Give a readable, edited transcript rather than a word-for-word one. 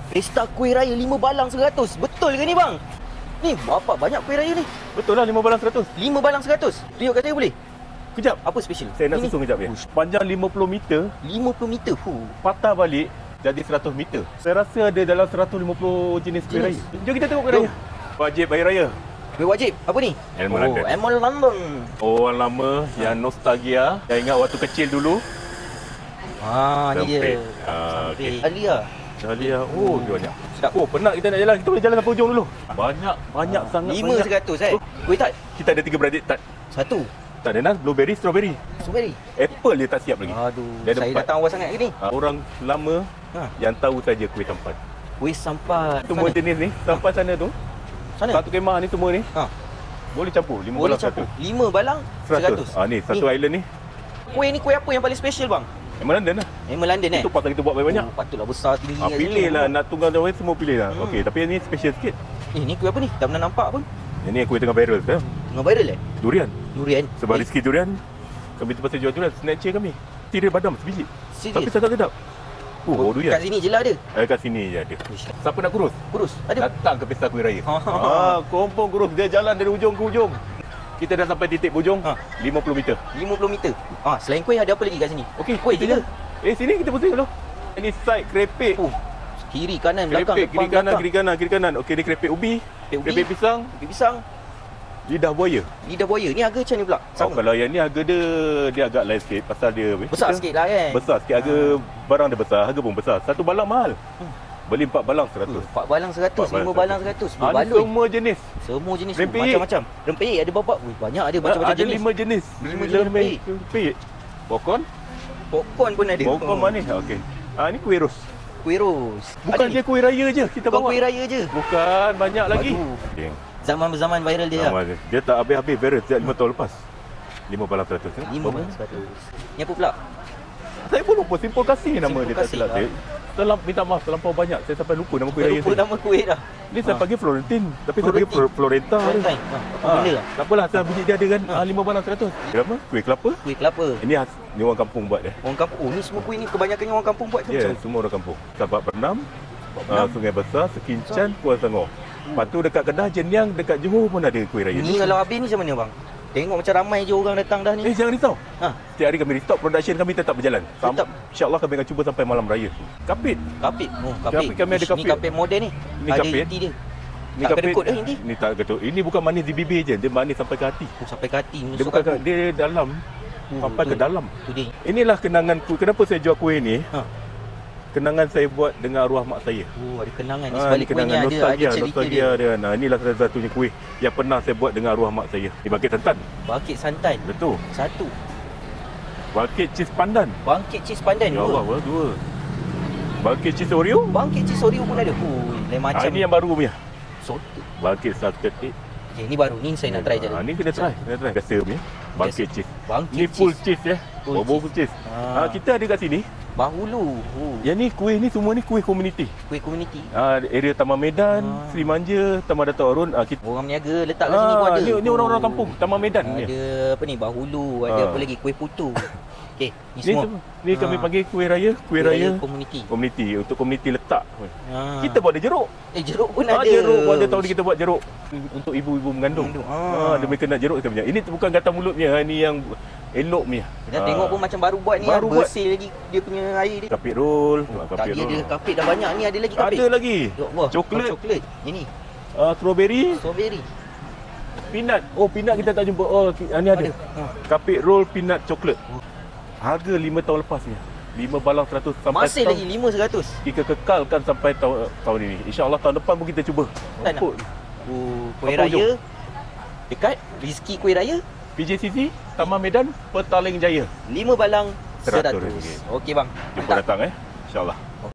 Pesta kuih raya 5 balang 100. Betul ke ni bang? Ni bapak banyak kuih raya ni. Betul lah 5 balang 100. 5 balang 100. Tunjuk kat saya boleh? Kejap. Apa special? Saya nak Ini. susun kejap ya. Panjang 50 meter, 50 meter. patah balik jadi 100 meter. Saya rasa ada dalam 150 jenis kuih raya. Jom kita tengok kuih raya. Wajib bayar raya. Kuih wajib. Apa ni? Elmer London. Elmer London. Orang lama yang nostalgia, yang ingat waktu kecil dulu. Ni dia. Sempit. Okey. Alia. Dahlia. Oh, dia banyak. Sedap. Oh, penat kita nak jalan. Kita boleh jalan sampai hujung dulu. Banyak sangat 5 banyak. 100 Kuih tart. Kita ada 3 beradik tart. Satu. Tak ada blueberry, strawberry. Strawberry. Apple dia tak siap lagi. Aduh, Dia ada saya 4. datang awal sangat ke ni? Orang lama yang tahu saja kuih sampan. Kuih sampan. Semua jenis ni, sampan sana tu. Sana? Satu kemah ni semua ni. Boleh campur 5 Boleh balang campur. 100. 5 balang 100. Ni satu island ni. Kuih ni kuih apa yang paling special bang? Elmer London lah. Elmer London Itu pasal kita buat banyak. Patutlah besar tinggi kat Pilih situ. lah, nak tunggang jauh semua pilih lah. Okey, tapi yang ni special sikit. Ni kuih apa ni? Tak pernah nampak pun. Yang ni kuih tengah viral sekarang. Tengah viral Durian. Durian. Sebab rezeki durian, kami terpaksa jual durian. Snatcher kami. Tirai badam sebiji. Serius? Tapi sangat sedap. Oh, durian. Kat sini je lah ada. Kat sini je ada. Siapa nak kurus? Kurus. Ada. Datang ke pesta kuih raya. Kompong kurus. Dia jalan dari hujung ke hujung. Kita dah sampai titik hujung. 50 meter. 50 meter. Selain kuih ada apa lagi kat sini? Okey, kuih je ke? sini kita pusing dulu. Ini side kerepek. Kiri kanan belakang Kerepek, depan kiri kanan. Okey, ni kerepek ubi. Kerepek pisang. Kerepek pisang. Lidah buaya. Lidah buaya. Ni harga macam ni pula? Sama? Kalau yang ni harga dia agak lain sikit. Pasal dia Besar sikit lah kan? Besar sikit. Harga barang dia besar. Harga pun besar. Satu balang mahal. Beli 4 balang 100. 4 balang 100, 5 balang 100. Ni Berbaloi. semua jenis. Semua jenis. Rempeyek. Macam-macam. Rempeyek ada berapa? Banyak ada macam-macam Ada jenis. 5 jenis. 5 jenis rempeyek. Rempeyek. Popcorn. Popcorn pun ada. Popcorn manis. Okey. Ni kuih ros. Kuih ros. Bukan je kuih raya je kita Bukan bawa. kuih raya je. Bukan, banyak lagi. Okay. Zaman viral dia lah. Dia tak habis-habis viral sejak 5 tahun lepas. 5 balang 100. 5 balang 100. Ni apa pula? Saya pun lupa. Simple Kasih nama Simple dia tak Kasih, silap saya. Minta maaf terlampau banyak. Saya sampai lupa nama kuih raya Lupa saya. nama kuih dah. Ni saya panggil Florentine. Tapi saya panggil Florenta. Florentine. Apa benda lah? Tak apalah, asal biji dia ada kan. 5 balang 100. Kenapa? Kuih kelapa. Kuih kelapa. Ini orang kampung buat dia. Orang kampung. Ni semua kuih ni kebanyakannya orang kampung buat ke Ya, macam? semua orang kampung. Sabak Bernam, Sungai Besar, Sekincan, Kuala Selangor. Lepas tu dekat Kedah, Jenyang, dekat Johor pun ada kuih raya. Ni kalau habis ni macam mana bang? Tengok macam ramai je orang datang dah ni. Jangan risau. Setiap hari kami restock, production kami tetap berjalan. Tetap. InsyaAllah kami akan cuba sampai malam raya. Kapit. Kapit. Kapit kami ada kapit. Ni kapit moden ni. Ni Ada kapit. inti dia. Ni Tak kapit. kedekut dah inti. Ni tak kedekut. Ini bukan manis di bibir je. Dia manis sampai ke hati. Sampai ke hati. Dia bukan dia dalam. Sampai ke dalam. Tu dia. Inilah kenangan kuih. Kenapa saya jual kuih ni? Kenangan saya buat dengan arwah mak saya. Ada kenangan ni sebalik kuih ni ada cerita dia. Inilah satu-satunya kuih yang pernah saya buat dengan arwah mak saya. Ni bangkit santan. Bangkit santan. Betul. Satu. Bangkit cheese pandan. Bangkit cheese pandan. Ya Allah, dua. Bangkit cheese Oreo. Bangkit cheese Oreo pun ada. Lain macam. Ini yang baru punya. Soto. Bangkit salted egg. Okay, ni baru. Ni saya nak try je. Ni kena try. Biasa punya. Bangkit cheese. Bangkit ni full cheese ya. Full Full cheese. Kita ada kat sini. Bahulu. Yang ni kuih ni semua ni kuih komuniti. Kuih komuniti. Area Taman Medan, Sri Manja, Taman Dato' Arun. Orang berniaga letak kat sini pun ada. Ni orang-orang kampung, Taman Medan ni. Ada apa ni? Bahulu, ada apa lagi? Kuih putu. Okey, ni semua. Ni kami panggil kuih raya komuniti. Komuniti untuk komuniti letak. Kita buat ada jeruk. Jeruk pun ada. Jeruk pun ada, tahun ni kita buat jeruk untuk ibu-ibu mengandung. Dia mereka nak jeruk kita punya. Ini bukan gatal mulutnya, ni yang elok punya. Dah tengok pun macam baru buat ni, bersih lagi dia punya air dia. Kapit roll. Tadi ada kapit dah banyak, ni ada lagi kapit. Ada lagi. Coklat. Ini. Strawberry. Peanut. Peanut kita tak jumpa. Ni ada. Kapit roll peanut coklat. Harga 5 tahun lepas ni. 5 balang 100 sampai masih lagi 5 100. Kita kekalkan sampai tahun ini. InsyaAllah tahun depan pun kita cuba. Kuih raya dekat Rizki Kuih Raya PJCC Taman Medan Petaling Jaya. 5 balang 100. Okey bang. Jumpa datang InsyaAllah.